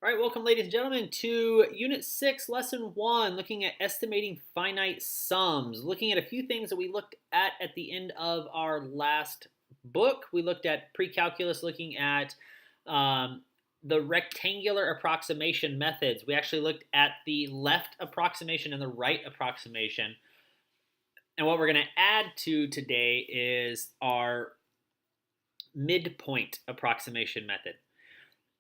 All right, welcome, ladies and gentlemen, to Unit 6, Lesson 1, looking at estimating finite sums. Looking at a few things that we looked at the end of our last book. We looked at pre-calculus, looking at the rectangular approximation methods. We actually looked at the left approximation and the right approximation. And what we're going to add to today is our midpoint approximation method.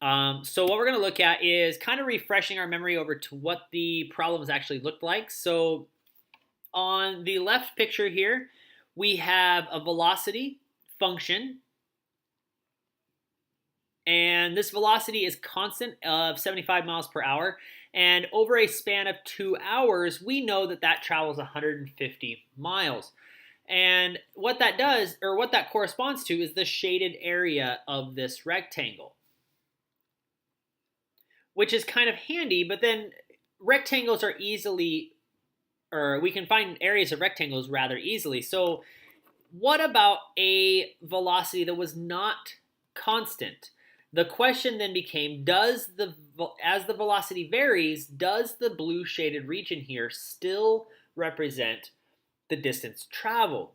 So what we're going to look at is kind of refreshing our memory over to what the problems actually looked like. So on the left picture here, we have a velocity function. And this velocity is constant of 75 miles per hour. And over a span of 2 hours, we know that that travels 150 miles. And what that does, or what that corresponds to, is the shaded area of this rectangle, which is kind of handy, but then rectangles are easily, or we can find areas of rectangles rather easily. So what about a velocity that was not constant? The question then became, as the velocity varies, does the blue shaded region here still represent the distance traveled?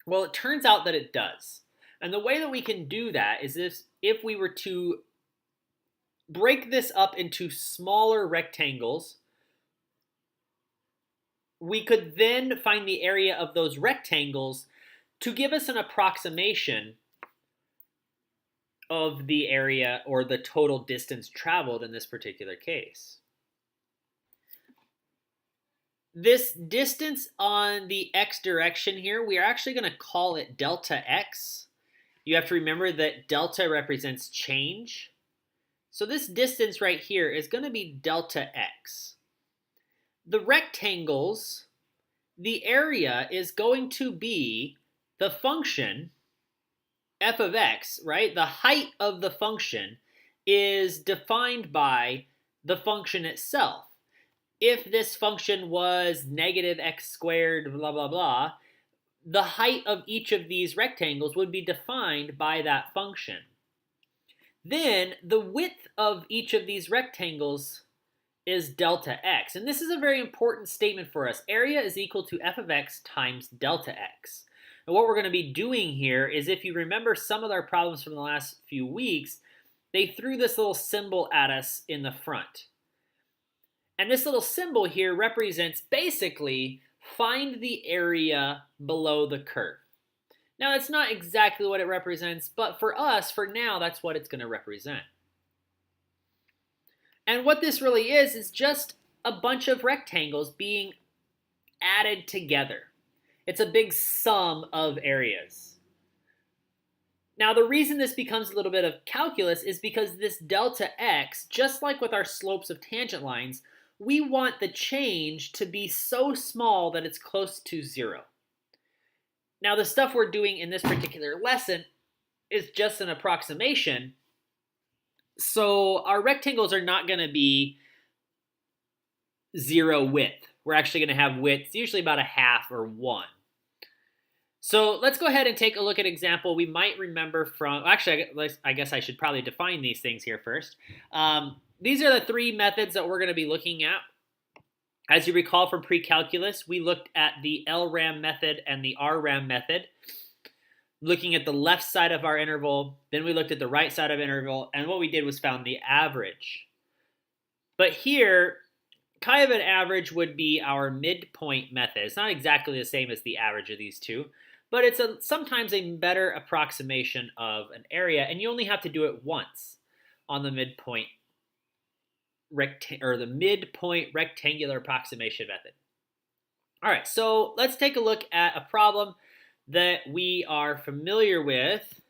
Well, it turns out that it does. And the way that we can do that is if we were to break this up into smaller rectangles, we could then find the area of those rectangles to give us an approximation of the area or the total distance traveled in this particular case. This distance on the x direction here, we are actually going to call it delta x. You have to remember that delta represents change. So this distance right here is going to be delta x. The rectangles, the area is going to be the function f of x, right? The height of the function is defined by the function itself. If this function was negative x squared, blah, blah, blah, the height of each of these rectangles would be defined by that function. Then the width of each of these rectangles is delta x. And this is a very important statement for us. Area is equal to f of x times delta x. And what we're going to be doing here is, if you remember some of our problems from the last few weeks, they threw this little symbol at us in the front. And this little symbol here represents basically find the area below the curve. Now, that's not exactly what it represents, but for us, for now, that's what it's going to represent. And what this really is just a bunch of rectangles being added together. It's a big sum of areas. Now, the reason this becomes a little bit of calculus is because this delta x, just like with our slopes of tangent lines, we want the change to be so small that it's close to zero. Now, the stuff we're doing in this particular lesson is just an approximation. So our rectangles are not going to be zero width. We're actually going to have widths usually about a half or 1. So let's go ahead and take a look at an example we might remember from, actually, I guess I should probably define these things here first. These are the 3 methods that we're going to be looking at. As you recall from pre-calculus, we looked at the LRAM method and the RRAM method, looking at the left side of our interval. Then we looked at the right side of interval, and what we did was found the average. But here, kind of an average would be our midpoint method. It's not exactly the same as the average of these two, but it's sometimes a better approximation of an area, and you only have to do it once on the midpoint rectangular approximation method. All right, so let's take a look at a problem that we are familiar with,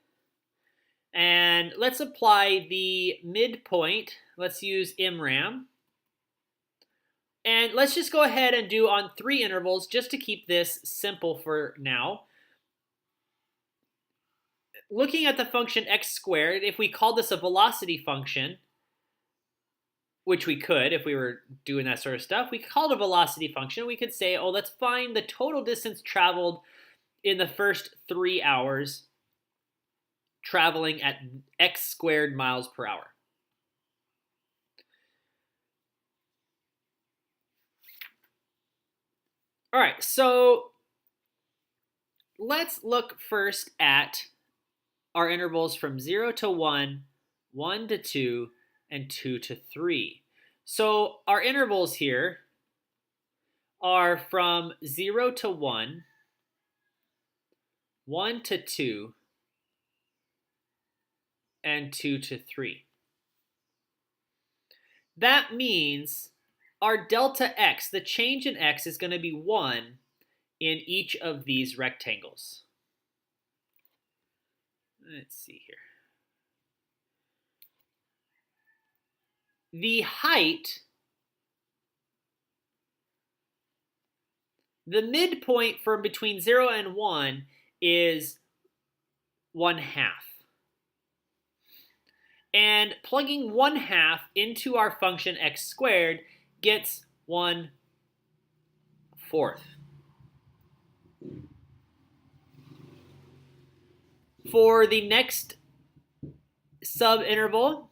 and let's apply the midpoint. Let's use MRAM, and let's just go ahead and do on 3 intervals just to keep this simple for now. Looking at the function x squared, if we call this a velocity function, which we could if we were doing that sort of stuff, we could call it a velocity function. We could say, oh, let's find the total distance traveled in the first 3 hours traveling at x squared miles per hour. All right, so let's look first at our intervals from 0 to 1, 1 to 2, and 2 to 3. So our intervals here are from 0 to 1, 1 to 2, and 2 to 3. That means our delta x, the change in x, is going to be 1 in each of these rectangles. Let's see here. The height, the midpoint from between 0 and 1 is 1/2. And plugging 1/2 into our function x squared gets 1/4. For the next subinterval,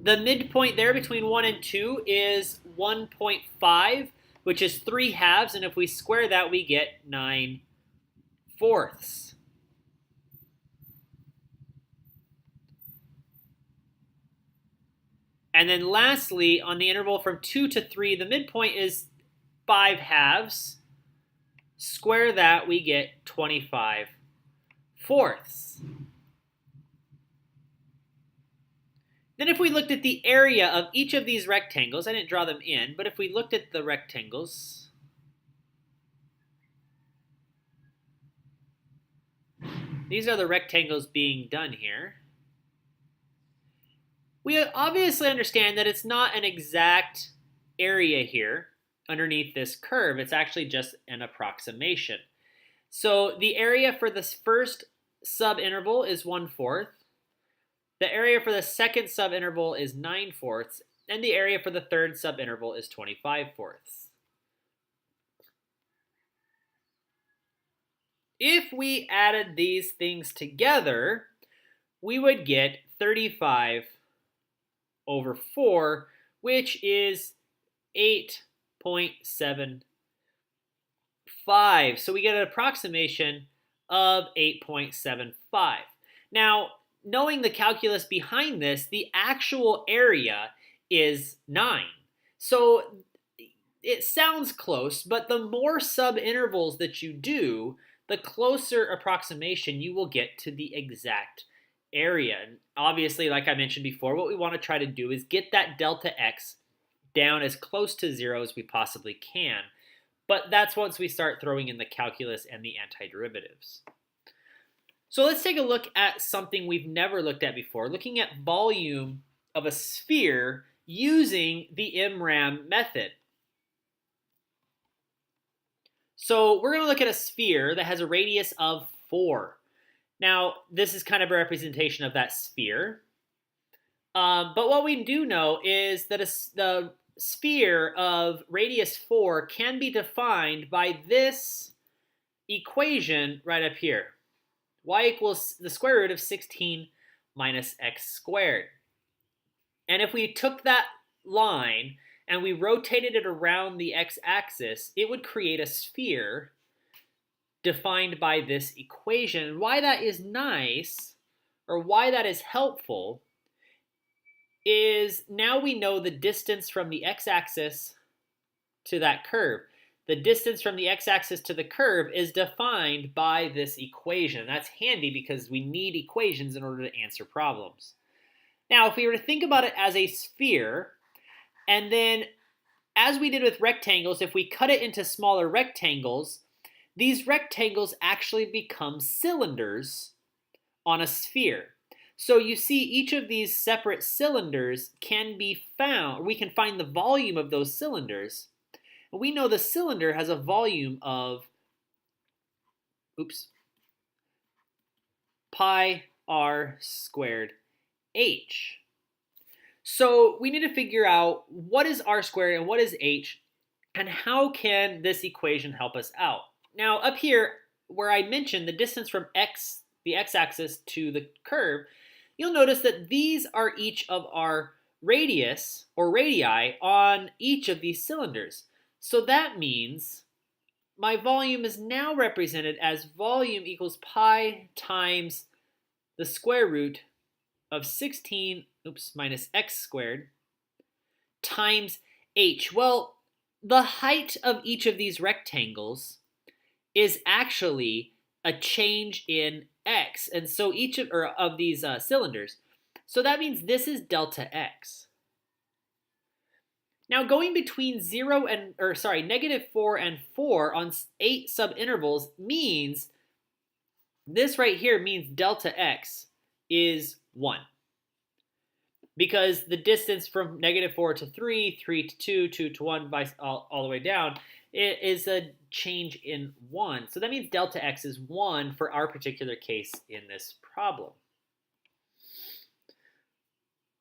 the midpoint there between 1 and 2 is 1.5, which is 3/2, and if we square that, we get 9/4. And then lastly, on the interval from 2 to 3, the midpoint is 5/2. Square that, we get 25/4. Then if we looked at the area of each of these rectangles, I didn't draw them in, but if we looked at the rectangles, these are the rectangles being done here. We obviously understand that it's not an exact area here underneath this curve. It's actually just an approximation. So the area for this first subinterval is 1/4. The area for the second subinterval is 9/4, and the area for the third subinterval is 25/4. If we added these things together, we would get 35/4, which is 8.75. So we get an approximation of 8.75. Now, knowing the calculus behind this, the actual area is 9. So it sounds close, but the more subintervals that you do, the closer approximation you will get to the exact area. And obviously, like I mentioned before, what we want to try to do is get that delta x down as close to 0 as we possibly can. But that's once we start throwing in the calculus and the antiderivatives. So let's take a look at something we've never looked at before, looking at volume of a sphere using the MRAM method. So we're going to look at a sphere that has a radius of 4. Now, this is kind of a representation of that sphere. But what we do know is that the sphere of radius 4 can be defined by this equation right up here. Y equals the square root of 16 minus x squared. And if we took that line and we rotated it around the x-axis, it would create a sphere defined by this equation. And why that is nice, or why that is helpful, is now we know the distance from the x-axis to that curve. The distance from the x-axis to the curve is defined by this equation. That's handy because we need equations in order to answer problems. Now, if we were to think about it as a sphere, and then as we did with rectangles, if we cut it into smaller rectangles, these rectangles actually become cylinders on a sphere. So you see each of these separate cylinders can be found, we can find the volume of those cylinders. We know the cylinder has a volume of, pi r squared h. So we need to figure out what is r squared and what is h, and how can this equation help us out. Now up here, where I mentioned the distance from the x-axis to the curve, you'll notice that these are each of our radius or radii on each of these cylinders. So that means my volume is now represented as volume equals pi times the square root of 16, minus x squared times h. Well, the height of each of these rectangles is actually a change in x. And so each of these cylinders. So that means this is delta x. Now going between negative 4 and 4 on 8 subintervals means this right here means delta x is 1. Because the distance from negative 4 to 3, 3 to 2, 2 to 1, all the way down, it is a change in 1. So that means delta x is 1 for our particular case in this problem.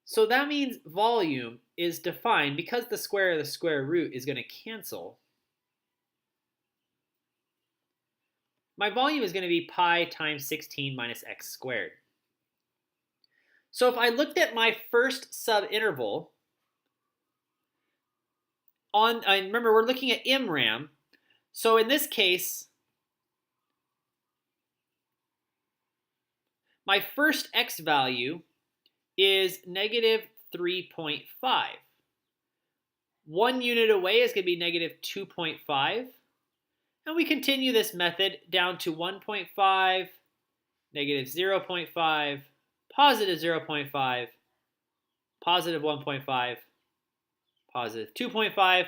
So that means volume is defined, because the square of the square root is going to cancel. My volume is going to be pi times 16 minus x squared. So if I looked at my first subinterval, remember we're looking at MRAM, so in this case, my first x value is negative 3.5. 1 unit away is going to be negative 2.5. And we continue this method down to 1.5, negative 0.5, positive 0.5, positive 1.5, positive 2.5,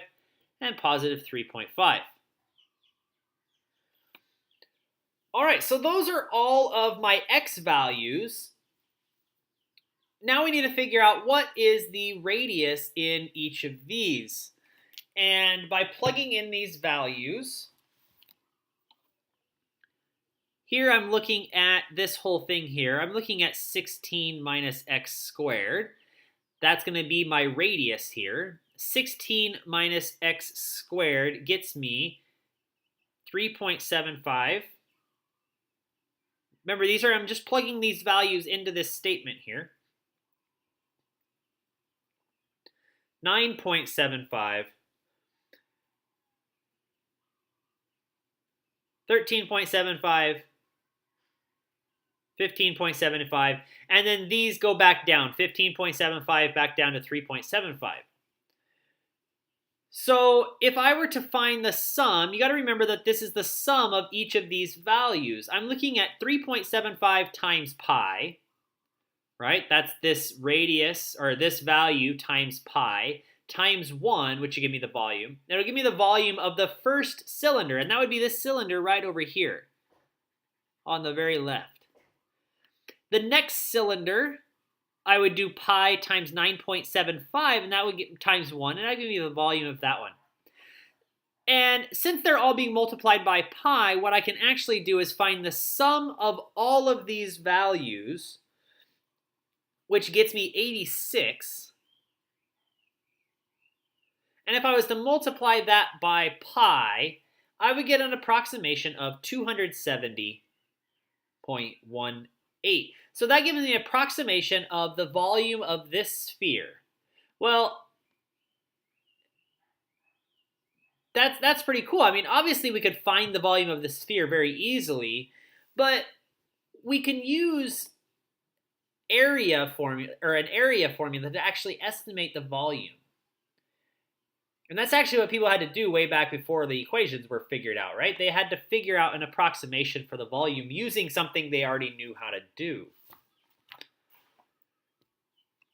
and positive 3.5. All right, so those are all of my x values. Now we need to figure out what is the radius in each of these. And by plugging in these values, here I'm looking at this whole thing here. I'm looking at 16 minus x squared. That's going to be my radius here. 16 minus x squared gets me 3.75. Remember, I'm just plugging these values into this statement here. 9.75, 13.75, 15.75, and then these go back down, 15.75 back down to 3.75. So if I were to find the sum, you got to remember that this is the sum of each of these values. I'm looking at 3.75 times pi, right? That's this radius, or this value times pi, times 1, which will give me the volume. It'll give me the volume of the first cylinder, and that would be this cylinder right over here on the very left. The next cylinder, I would do pi times 9.75, and that would get times 1, and that would give me the volume of that one. And since they're all being multiplied by pi, what I can actually do is find the sum of all of these values, which gets me 86. And if I was to multiply that by pi, I would get an approximation of 270.18. So that gives me an approximation of the volume of this sphere. Well, that's pretty cool. I mean, obviously we could find the volume of the sphere very easily, but we can use an area formula to actually estimate the volume. And that's actually what people had to do way back before the equations were figured out, right? They had to figure out an approximation for the volume using something they already knew how to do.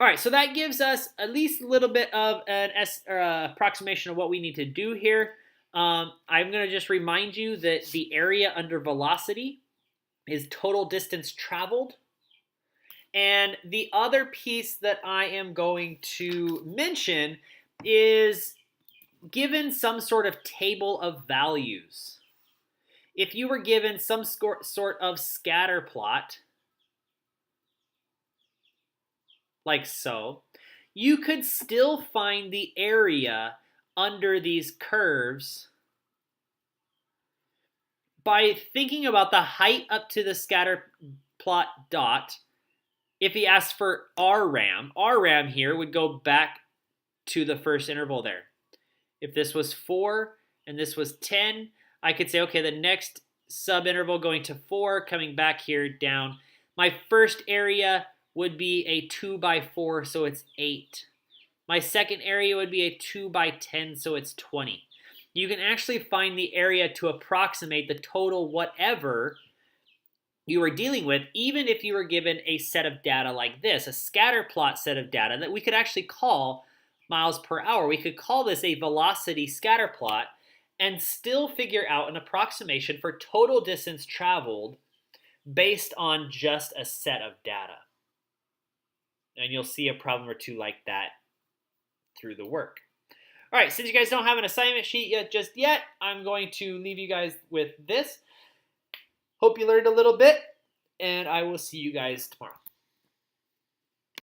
All right, so that gives us at least a little bit of an approximation of what we need to do here. I'm going to just remind you that the area under velocity is total distance traveled. And the other piece that I am going to mention is given some sort of table of values. If you were given some sort of scatter plot, like so, you could still find the area under these curves by thinking about the height up to the scatter plot dot. If he asks for RRAM here would go back to the first interval there. If this was 4 and this was 10, I could say, okay, the next subinterval going to 4, coming back here down. My first area would be a 2 by 4, so it's 8. My second area would be a 2 by 10, so it's 20. You can actually find the area to approximate the total whatever you were dealing with, even if you were given a set of data like this, a scatter plot set of data that we could actually call miles per hour. We could call this a velocity scatter plot and still figure out an approximation for total distance traveled based on just a set of data. And you'll see a problem or two like that through the work. All right, since you guys don't have an assignment sheet just yet, I'm going to leave you guys with this. Hope you learned a little bit, and I will see you guys tomorrow.